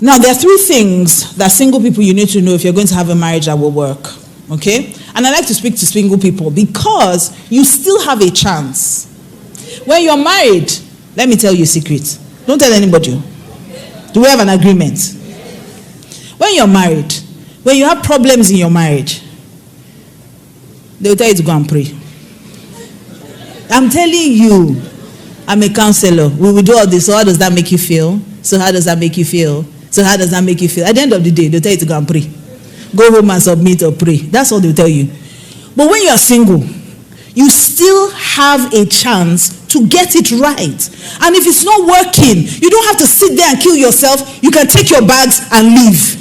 Now, there are three things that single people you need to know if you're going to have a marriage that will work. Okay? And I like to speak to single people because you still have a chance. When you're married, let me tell you a secret. Don't tell anybody. Do we have an agreement? When you're married, when you have problems in your marriage, they'll tell you to go and pray. I'm telling you, I'm a counselor. We will do all this. So how does that make you feel? So how does that make you feel? So how does that make you feel? At the end of the day, they'll tell you to go and pray. Go home and submit or pray. That's all they'll tell you. But when you're single, you still have a chance to get it right. And if it's not working, you don't have to sit there and kill yourself. You can take your bags and leave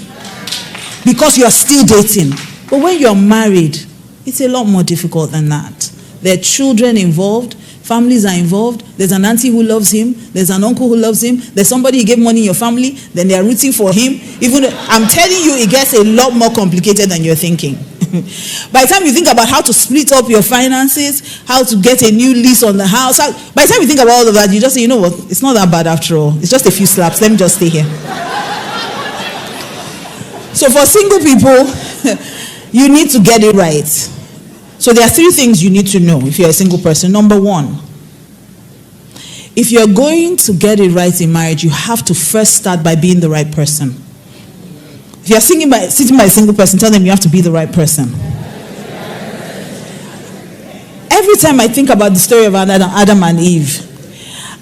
because you're still dating. But when you're married, it's a lot more difficult than that. There are children involved. Families are involved. There's an auntie who loves him. There's an uncle who loves him. There's somebody who gave money in your family. Then they are rooting for him. Even I'm telling you, it gets a lot more complicated than you're thinking. By the time you think about how to split up your finances, how to get a new lease on the house, by the time you think about all of that, you just say, you know what? It's not that bad after all. It's just a few slaps. Let me just stay here. So for single people, you need to get it right. So there are three things you need to know if you're a single person. Number one, if you're going to get it right in marriage, you have to first start by being the right person. If you're sitting by a single person, tell them you have to be the right person. Every time I think about the story of Adam and Eve,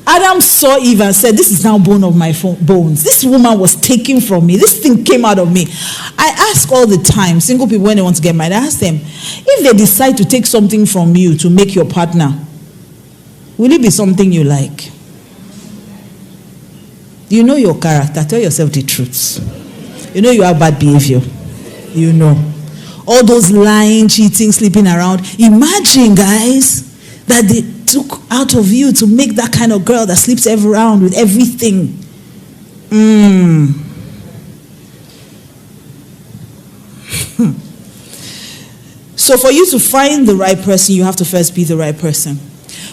Adam saw Eve and said, this is now bone of my bones. This woman was taken from me. This thing came out of me. I ask all the time, single people when they want to get married, I ask them, if they decide to take something from you to make your partner, will it be something you like? You know your character. Tell yourself the truth. You know you have bad behavior. You know. All those lying, cheating, sleeping around. Imagine, guys, that they took out of you to make that kind of girl that sleeps around with everything. So for you to find the right person, you have to first be the right person.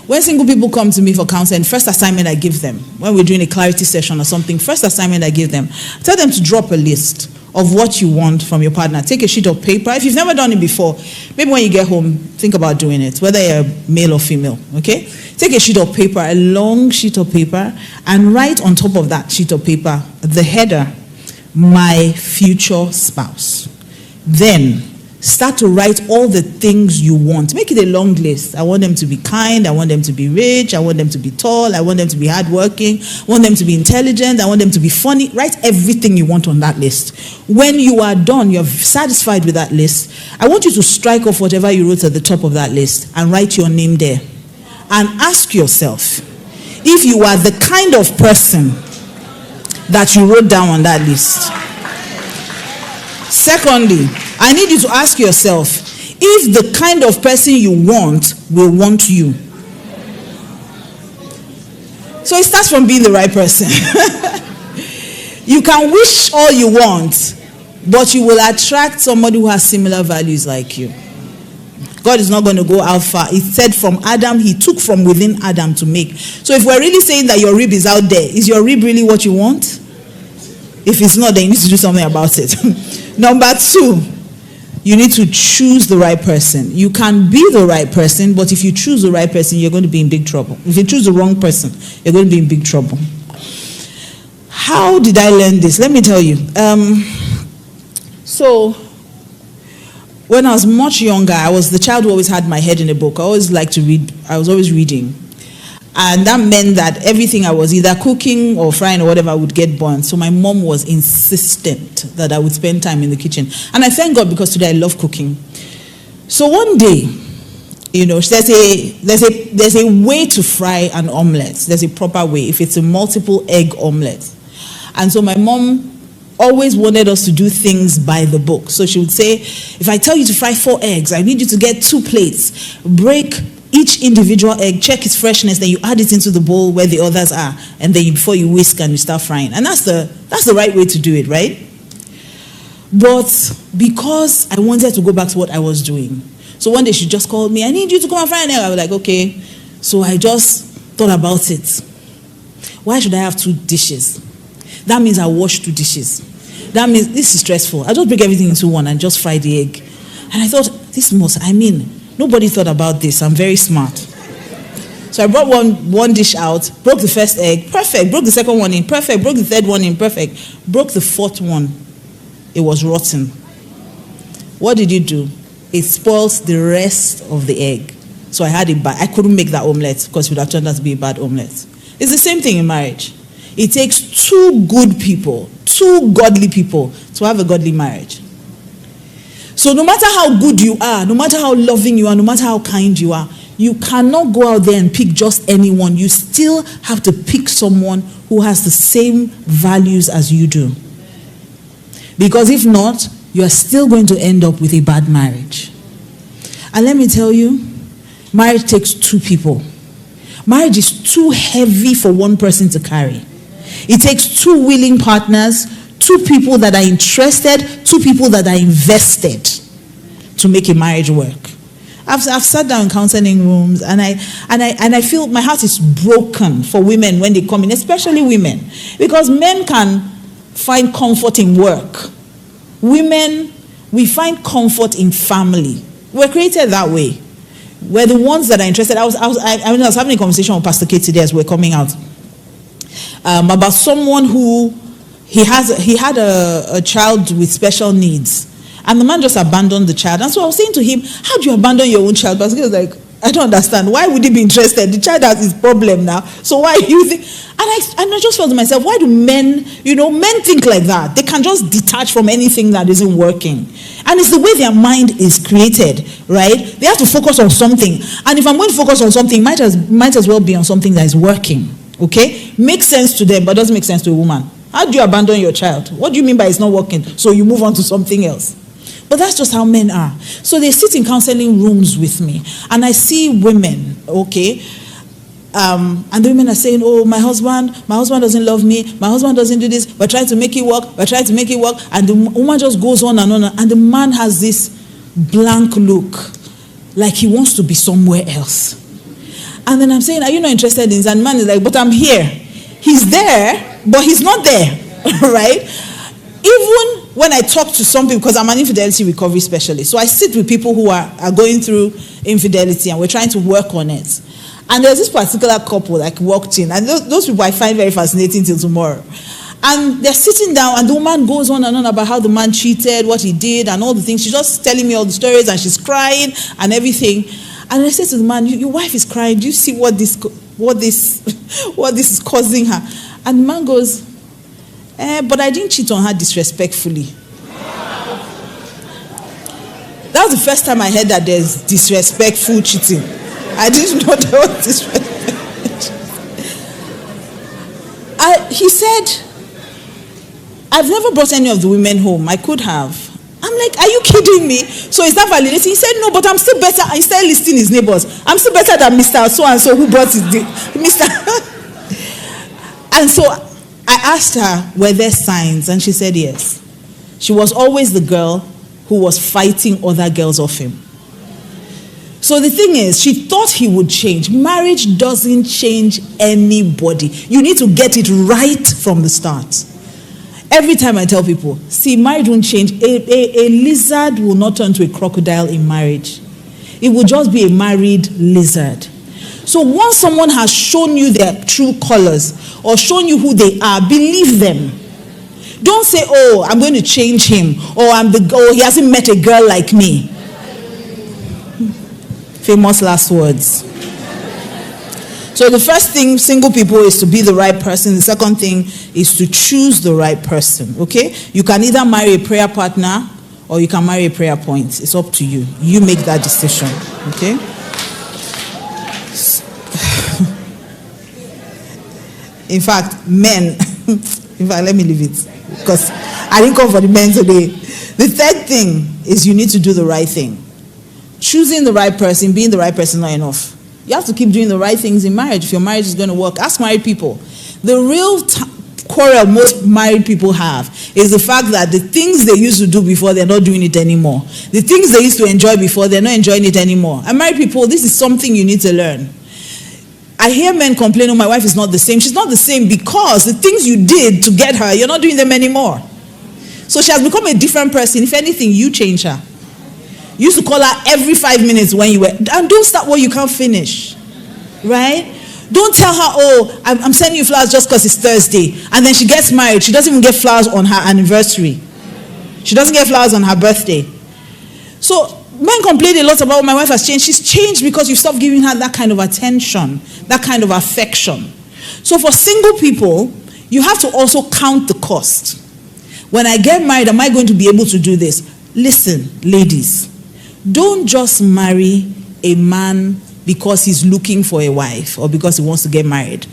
When single people come to me for counseling, first assignment I give them, when we're doing a clarity session or something, first assignment I give them, tell them to drop a list of what you want from your partner. Take a sheet of paper. If you've never done it before, maybe when you get home, think about doing it, whether you're male or female, okay? Take a sheet of paper, a long sheet of paper, and write on top of that sheet of paper the header, my future spouse. Then start to write all the things you want. Make it a long list. I want them to be kind. I want them to be rich. I want them to be tall. I want them to be hardworking. I want them to be intelligent. I want them to be funny. Write everything you want on that list. When you are done, you're satisfied with that list, I want you to strike off whatever you wrote at the top of that list and write your name there. And ask yourself, if you are the kind of person that you wrote down on that list. Secondly, I need you to ask yourself if the kind of person you want will want you. So it starts from being the right person. You can wish all you want, but you will attract somebody who has similar values like you. God is not going to go out far. He said from Adam, he took from within Adam to make. So if we're really saying that your rib is out there, is your rib really what you want? If it's not, then you need to do something about it. Number two, you need to choose the right person. You can be the right person, but if you choose the right person, you're going to be in big trouble. If you choose the wrong person, you're going to be in big trouble. How did I learn this? Let me tell you. So, when I was much younger, I was the child who always had my head in a book. I always liked to read. I was always reading. And that meant that everything I was either cooking or frying or whatever would get burnt. So my mom was insistent that I would spend time in the kitchen. And I thank God because today I love cooking. So one day, you know, there's a way to fry an omelette. There's a proper way if it's a multiple egg omelette. And so my mom always wanted us to do things by the book. So she would say, if I tell you to fry 4 eggs, I need you to get 2 plates. Break each individual egg, check its freshness, then you add it into the bowl where the others are, and then before you whisk and you start frying. And that's the right way to do it, right? But because I wanted to go back to what I was doing, so one day she just called me, I need you to come and fry an egg. I was like, okay. So I just thought about it. Why should I have 2 dishes? That means I wash 2 dishes. That means this is stressful. I just break everything into one and just fry the egg. And I thought, nobody thought about this. I'm very smart. So I brought one dish out, broke the first egg, perfect. Broke the second one in, perfect. Broke the third one in, perfect. Broke the fourth one. It was rotten. What did you do? It spoils the rest of the egg. So I had it bad. I couldn't make that omelette because it would have turned out to be a bad omelette. It's the same thing in marriage. It takes 2 good people, 2 godly people to have a godly marriage. So no matter how good you are, no matter how loving you are, no matter how kind you are, you cannot go out there and pick just anyone. You still have to pick someone who has the same values as you do. Because if not, you are still going to end up with a bad marriage. And let me tell you, marriage takes 2 people. Marriage is too heavy for one person to carry. It takes 2 willing partners, 2 people that are interested, 2 people that are invested to make a marriage work. I've sat down in counseling rooms and I feel my heart is broken for women when they come in, especially women, because men can find comfort in work. Women, we find comfort in family. We're created that way. We're the ones that are interested. I was having a conversation with Pastor Kate today as we're coming out about someone who he had a child with special needs. And the man just abandoned the child. And so I was saying to him, how do you abandon your own child? But he was like, I don't understand. Why would he be interested? The child has his problem now. So why do you think? And I just felt to myself, why do men think like that? They can just detach from anything that isn't working. And it's the way their mind is created, right? They have to focus on something. And if I'm going to focus on something, might as well be on something that is working, okay? Makes sense to them, but doesn't make sense to a woman. How do you abandon your child? What do you mean by it's not working? So you move on to something else. But that's just how men are. So they sit in counseling rooms with me, and I see women, okay, and the women are saying, oh, my husband doesn't love me, my husband doesn't do this, we're trying to make it work, and the woman just goes on and on, and the man has this blank look, like he wants to be somewhere else. And then I'm saying, are you not interested in this? And the man is like, but I'm here. He's there, but he's not there, right? Even when I talk to some people, because I'm an infidelity recovery specialist, so I sit with people who are going through infidelity and we're trying to work on it. And there's this particular couple that walked in, and those people I find very fascinating till tomorrow. And they're sitting down, and the woman goes on and on about how the man cheated, what he did, and all the things. She's just telling me all the stories, and she's crying and everything. And I said to the man, your wife is crying. Do you see what this is causing her? And the man goes, but I didn't cheat on her disrespectfully. That was the first time I heard that there's disrespectful cheating. I didn't know there was disrespectful. He said, I've never brought any of the women home. I could have. I'm like, are you kidding me? So is that validating? He said, no, but I'm still better. I started listing his neighbors. I'm still better than Mr. So-and-so who brought his Mr. And so I asked her, were there signs? And she said yes. She was always the girl who was fighting other girls off him. So the thing is, she thought he would change. Marriage doesn't change anybody. You need to get it right from the start. Every time I tell people, see, marriage won't change. A lizard will not turn to a crocodile in marriage. It will just be a married lizard. So once someone has shown you their true colors or shown you who they are, believe them. Don't say, oh, I'm going to change him, or he hasn't met a girl like me. Famous last words. So the first thing, single people, is to be the right person. The second thing is to choose the right person, okay? You can either marry a prayer partner or you can marry a prayer point. It's up to you. You make that decision, okay? In fact, men, let me leave it, because I didn't come for the men today. The third thing is you need to do the right thing. Choosing the right person, being the right person, not enough. You have to keep doing the right things in marriage if your marriage is going to work. Ask married people. The real quarrel most married people have is the fact that the things they used to do before, they're not doing it anymore. The things they used to enjoy before, they're not enjoying it anymore. And married people, this is something you need to learn. I hear men complain, oh, my wife is not the same. She's not the same because the things you did to get her, you're not doing them anymore. So she has become a different person. If anything, you change her. You used to call her every 5 minutes when you were, and don't start what you can't finish. Right? Don't tell her, oh, I'm sending you flowers just because it's Thursday. And then she gets married. She doesn't even get flowers on her anniversary. She doesn't get flowers on her birthday. So men complain a lot about, my wife has changed. She's changed because you stopped giving her that kind of attention, that kind of affection. So for single people, you have to also count the cost. When I get married, am I going to be able to do this? Listen, ladies, don't just marry a man because he's looking for a wife or because he wants to get married.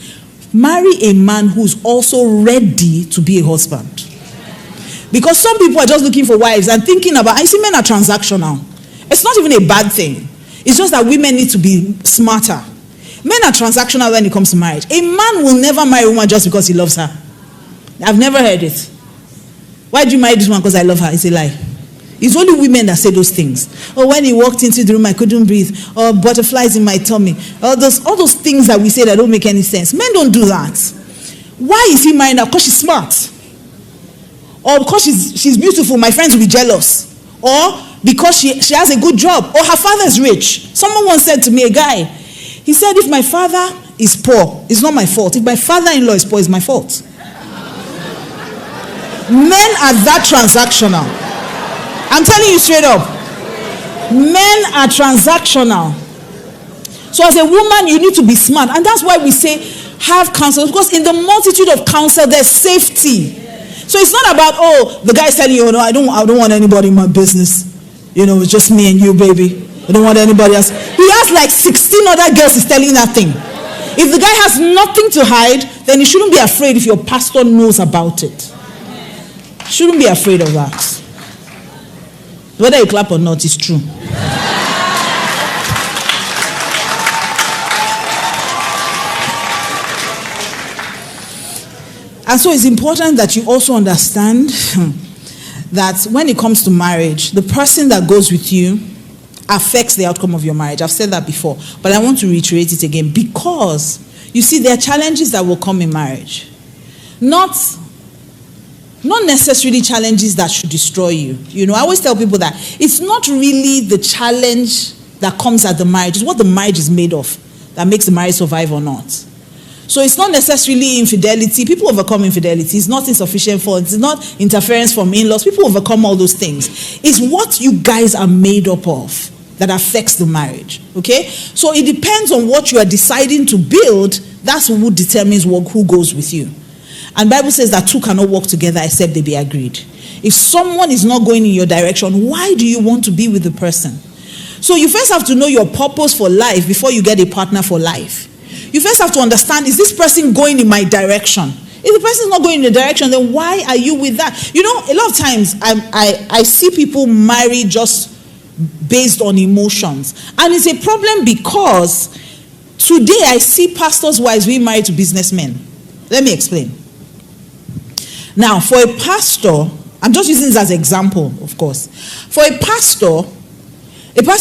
Marry a man who's also ready to be a husband. Because some people are just looking for wives and thinking about, I see men are transactional. It's not even a bad thing. It's just that women need to be smarter. Men are transactional when it comes to marriage. A man will never marry a woman just because he loves her. I've never heard it. Why do you marry this one? Because I love her. It's a lie. It's only women that say those things. Or when he walked into the room, I couldn't breathe. Or butterflies in my tummy. All those things that we say that don't make any sense. Men don't do that. Why is he marrying her? Because she's smart. Or because she's beautiful. My friends will be jealous. Or because she has a good job. Or her father is rich. Someone once said to me, a guy, he said, if my father is poor, it's not my fault. If my father-in-law is poor, it's my fault. Men are that transactional. I'm telling you straight up. Men are transactional. So as a woman, you need to be smart. And that's why we say have counsel. Because in the multitude of counsel, there's safety. So it's not about, oh, the guy's telling you, oh, no, I don't want anybody in my business. You know, it's just me and you, baby. I don't want anybody else. He has like 16 other girls he's telling that thing. If the guy has nothing to hide, then you shouldn't be afraid if your pastor knows about it. Shouldn't be afraid of that. Whether you clap or not, it's true. And so it's important that you also understand that when it comes to marriage, the person that goes with you affects the outcome of your marriage. I've said that before, but I want to reiterate it again because, you see, there are challenges that will come in marriage. Not necessarily challenges that should destroy you. You know, I always tell people that it's not really the challenge that comes at the marriage. It's what the marriage is made of that makes the marriage survive or not. So it's not necessarily infidelity. People overcome infidelity. It's not insufficient fault. It's not interference from in-laws. People overcome all those things. It's what you guys are made up of that affects the marriage. Okay? So it depends on what you are deciding to build. That's who determines who goes with you. And the Bible says that two cannot work together except they be agreed. If someone is not going in your direction, why do you want to be with the person? So you first have to know your purpose for life before you get a partner for life. You first have to understand, is this person going in my direction? If the person is not going in the direction, then why are you with that? You know, a lot of times I see people marry just based on emotions. And it's a problem because today I see pastors' wives being married to businessmen. Let me explain. Now, for a pastor, I'm just using this as an example, of course. For a pastor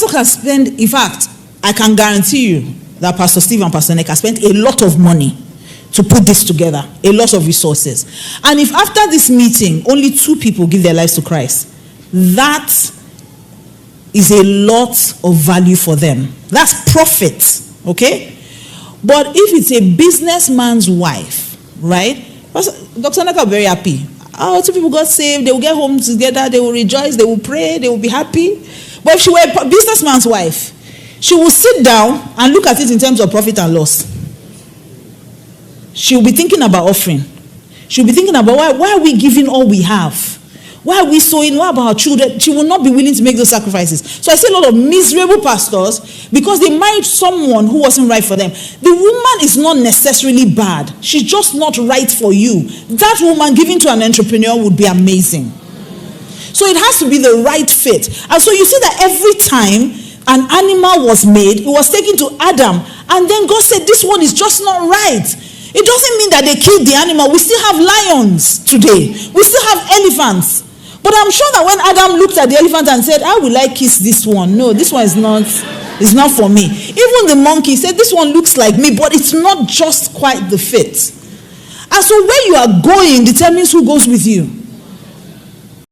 can spend, in fact, I can guarantee you that Pastor Steve and Pastor Neka spent a lot of money to put this together, a lot of resources. And if after this meeting, only 2 people give their lives to Christ, that is a lot of value for them. That's profit, okay? But if it's a businessman's wife, right? Dr. Neka will be very happy. Oh, 2 people got saved. They will get home together. They will rejoice. They will pray. They will be happy. But if she were a businessman's wife, she will sit down and look at it in terms of profit and loss. She will be thinking about offering. She will be thinking about why are we giving all we have? Why are we sowing? What about our children? She will not be willing to make those sacrifices. So I see a lot of miserable pastors because they married someone who wasn't right for them. The woman is not necessarily bad. She's just not right for you. That woman given to an entrepreneur would be amazing. So it has to be the right fit. And so you see that every time an animal was made, it was taken to Adam, and then God said, this one is just not right. It doesn't mean that they killed the animal. We still have lions today. We still have elephants. But I'm sure that when Adam looked at the elephant and said, how will I kiss this one? No, this one is not It's not for me. Even the monkey said, this one looks like me, but it's not just quite the fit. And so where you are going determines who goes with you.